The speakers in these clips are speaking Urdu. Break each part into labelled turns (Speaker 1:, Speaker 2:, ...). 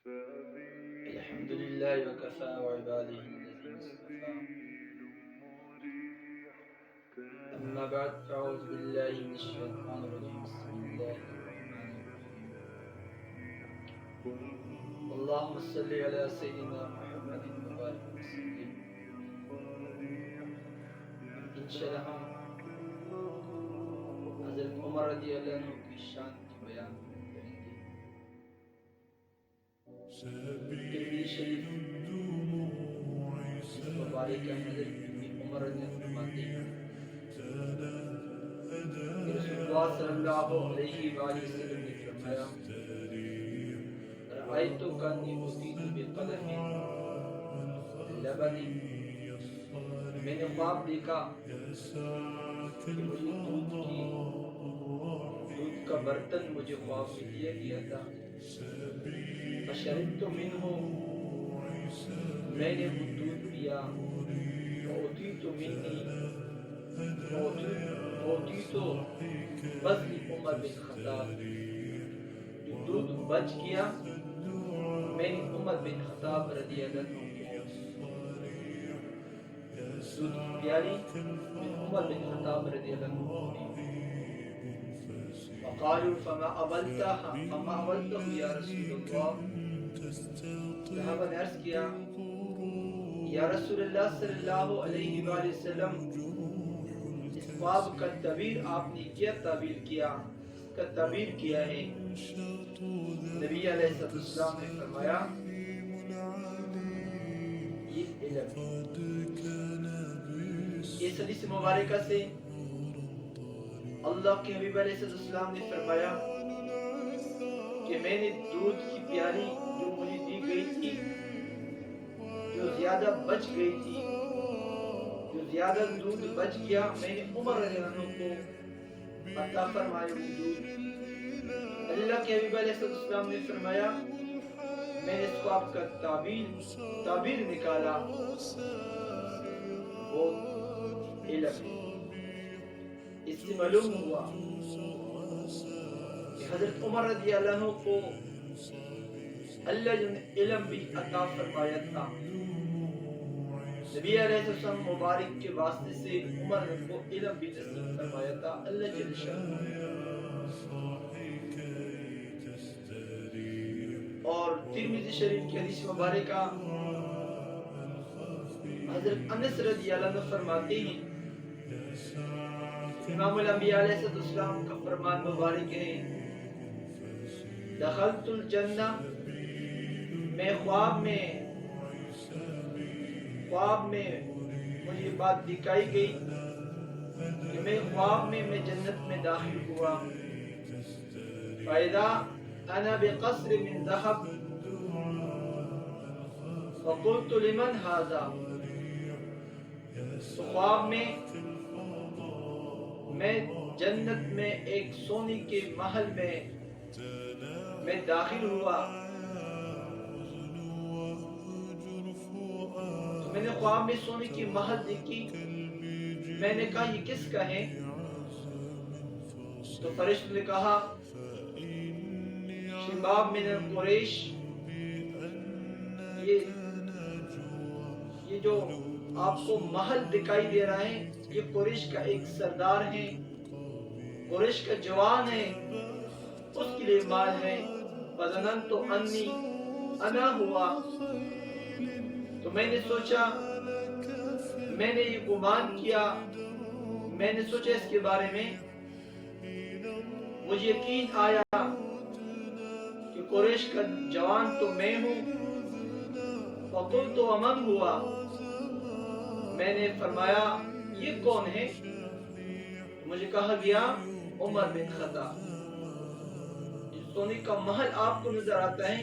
Speaker 1: الحمد لله وكفى وعباده الذين اصطفى. أما بعد فأعوذ بالله من الشيطان الرجيم. بسم الله الرحمن الرحيم. اللهم صل على سيدنا محمد وبارك وسلم. انشاءاللہ ہم حضرت عمر رضی اللہ عنہ کی شان کی بیان کریں گے. ترمذی شریف اس مبارک کا حضرت عمر رضی اللہ عنہ فرماتے ہیں کہ رسول اللہ صلی اللہ علیہ وآلہ وسلم نے فرمایا رأيتك أني أتيت بقدح لبن. میں نے خواب دیکھا کہ مجھے دودھ کا برتن مجھے خواب میں دیا گیا تھا. فشربت منه، میں نے وہ دودھ پیا. وأوتيت مني، وأوتيت بذل عمر بن خطاب، جو دودھ بچ گیا میں نے عمر بن خطاب رضی اللہ عنہ کو دودھ کی پیالی میں عمر بن خطاب رضی اللہ عنہ کو دی. وقالوا فما أولته یا رسول اللہ. صحابہ نے عرض کیا یا رسول اللہ صلی اللہ علیہ وآلہ وسلم اس خواب کا تعبیر آپ نے کیا تعبیر کیا کا تعبیر کیا ہے؟ نبی علیہ السلام نے فرمایا یہ علم. اس حدیث مبارکہ سے اللہ کے حبیب علیہ السلام نے فرمایا کہ میں نے دودھ کی پیالی جو مجھے دی گئی تھی جو زیادہ بچ گئی تھی جو زیادہ دودھ بچ گیا میں نے عمر رضی اللہ عنہ کو عطا فرمایا. وہ دودھ اللہ کے حبیب علیہ السلام نے فرمایا میں نے اس کو آپ کا تعبیر نکالا وہ علم. اس سے معلوم ہوا کہ حضرت عمر رضی اللہ عنہ کو اللہ نے علم بھی عطا فرمایا تھا. نبی علیہ السلام مبارک کے واسطے سے عمر کو علم بھی نصیب فرمایا تھا. اللہ جل شانہ. اور ترمذی شریف کی حدیث مبارکہ حضرت انس رضی اللہ عنہ فرماتے ہیں امام الانبیاء علیہ السلام کا فرمان مبارک ہے دخلت الجنہ. میں خواب میں مجھے بات دکھائی گئی کہ میں خواب میں جنت میں داخل ہوا. فَإِذَا أَنَا بِقَصْرٍ مِّن ذَهَبٍ فَقُلْتُ لِمَنْ هَذَا. تو خواب میں جنت میں ایک سونے کے محل میں داخل ہوا. میں نے خواب میں سونے کی محل دیکھی. میں نے کہا یہ کس کا ہے؟ تو فرشتوں نے کہا شباب من قریش، یہ جو آپ کو محل دکھائی دے رہا ہے یہ قریش کا ایک سردار ہے، قریش کا جوان ہے، اس کے لیے مال ہے. فظننت انی انا ہوا. تو میں نے سوچا، میں نے یہ گمان کیا، میں نے سوچا اس کے بارے میں مجھے یقین آیا کہ قریش کا جوان تو میں ہوں. فقلت ومن ہوا. میں نے فرمایا یہ کون ہے؟ مجھے کہا گیا عمر بن خطاب. اس سونے کا محل آپ کو نظر آتا ہے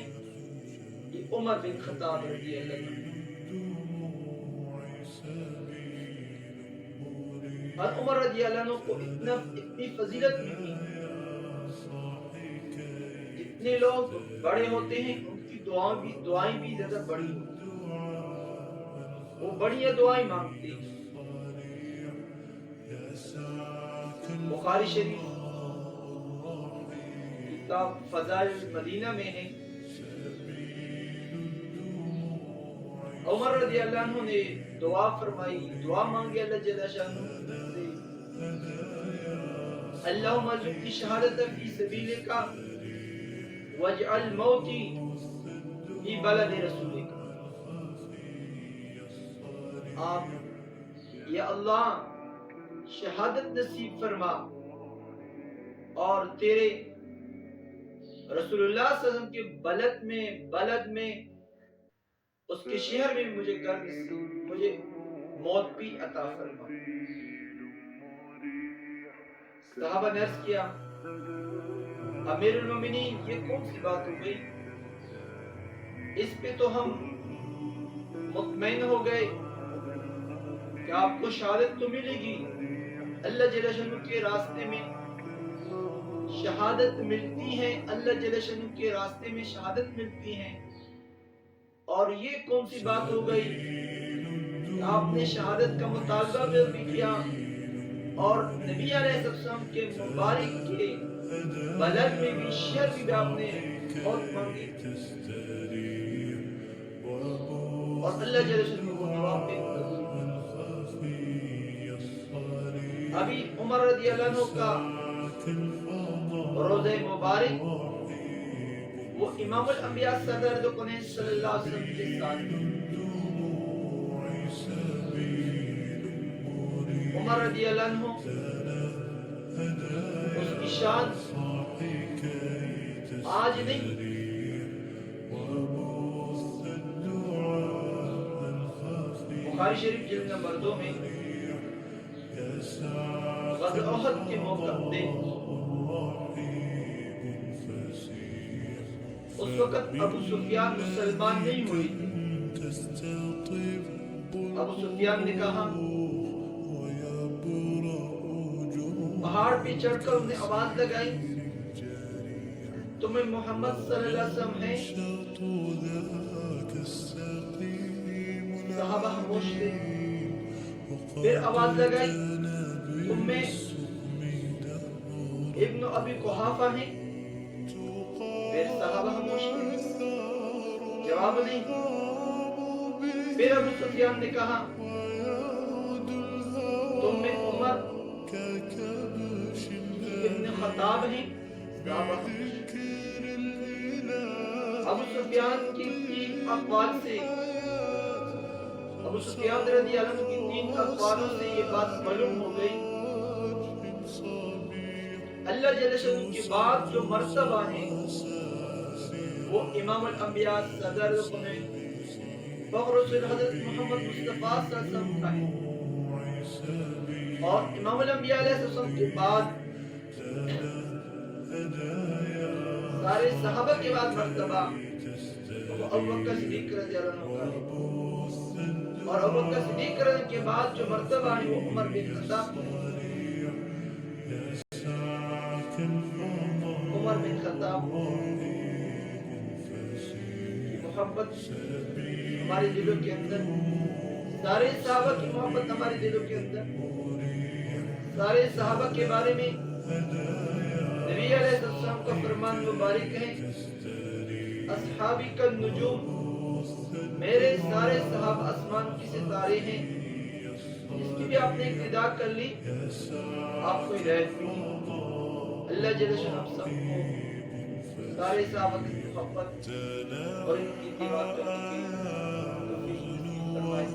Speaker 1: یہ عمر بن خطاب رضی اللہ عنہ. اور عمر رضی اللہ عنہ کو اتنی فضیلت ملی. جتنے لوگ بڑے ہوتے ہیں ان کی دعائیں بھی زیادہ بڑی ہوتی ہیں. وہ بڑی دعائیں مانگتے ہیں. بخاری شریف کتاب فضائل مدینہ میں ہے عمر رضی اللہ عنہ نے دعا فرمائی، دعا مانگی اللہ جل شانہ سے، اللہم ارزقنی شہادت فی سبیلک واجعل موتی فی بلد رسولک۔ آپ یا اللہ شہادت نصیب فرما اور تیرے رسول اللہ صلی اللہ علیہ وسلم کے بلد میں اس کے شہر میں مجھے موت بھی عطا فرما۔ صحابہ نے عرض کیا امیر المومنین یہ کون سی بات ہو گئی؟ اس پہ تو ہم مطمئن ہو گئے کہ آپ کو شہادت تو ملے گی، اللہ جل شانہ کے راستے میں شہادت ملتی ہے، اللہ جل شانہ کے راستے میں شہادت ملتی ہے۔ اور یہ کون سی بات ہو گئی کہ آپ نے شہادت کا مطالبہ بھی کیا اور نبی علیہ السلام کے مبارک کے بلد میں بھی شہر بھی آپ نے موت مانگی اور اللہ جل شانہ کو جواب دے۔ ابھی عمر رضی اللہ عنہ کا روزہ مبارک وہ امام الانبیاء صدر دو کنین صلی اللہ علیہ وسلم کے ساتھ، عمر رضی اللہ عنہ اس کی شان آج نہیں بخاری شریف جلد نمبر 2 میں غزوہ احد کے موقع پہ اس وقت ابو سفیان مسلمان نہیں ہوئی تھی۔ ابو سفیان نے کہا، پہاڑ پہ چڑھ کر انہیں آواز لگائی، تمہیں محمد صلی اللہ علیہ وسلم ہیں؟ صحابہ خاموش تھے۔ پھر آواز لگائی، تمہیں ابن ابی قحافہ ہیں؟ پھر صحابہ خاموش تھے، جواب نہیں۔ پھر ابو سفیان نے کہا، تم میں عمر ابن خطاب ہیں؟ صحابہ خاموش۔ ابو سفیان کی 3 اقوال سے، ابو سفیان رضی اللہ عنہ کی 3 اقوالوں سے یہ بات معلوم ہو گئی، اللہ جل شانہ کے بعد جو مرتبہ ہے وہ امام الانبیاء صدر فخر رسول حضرت محمد مصطفیٰ صلی اللہ علیہ وسلم کا ہے، اور امام الانبیاء علیہ السلام کے بعد سارے صحابہ کے بعد مرتبہ وہ ابو بکر صدیق رضی اللہ عنہ کا ہے، اور ابو بکر صدیق رضی اللہ عنہ کے بعد جو مرتبہ ہے وہ عمر بن خطاب ہے۔ عمر بن خطاب کی محبت ہمارے دلوں کے اندر، سارے صحابہ کی محبت ہمارے دلوں کے اندر، سارے صحابہ کے بارے میں نبی علیہ السلام کا فرمان مبارک ہے، اصحابی کا نجوم، میرے سارے صحابہ آسمان کی ستارے ہیں۔ جس کی بھی آپ نے اقتداء کر لی آپ کو ہدایت ملی۔ اللہ جل شانہ ہم سب کو سارے صحابہ کی محبت اور ان کی اتباع کرنے کی توفیق نصیب فرمائے۔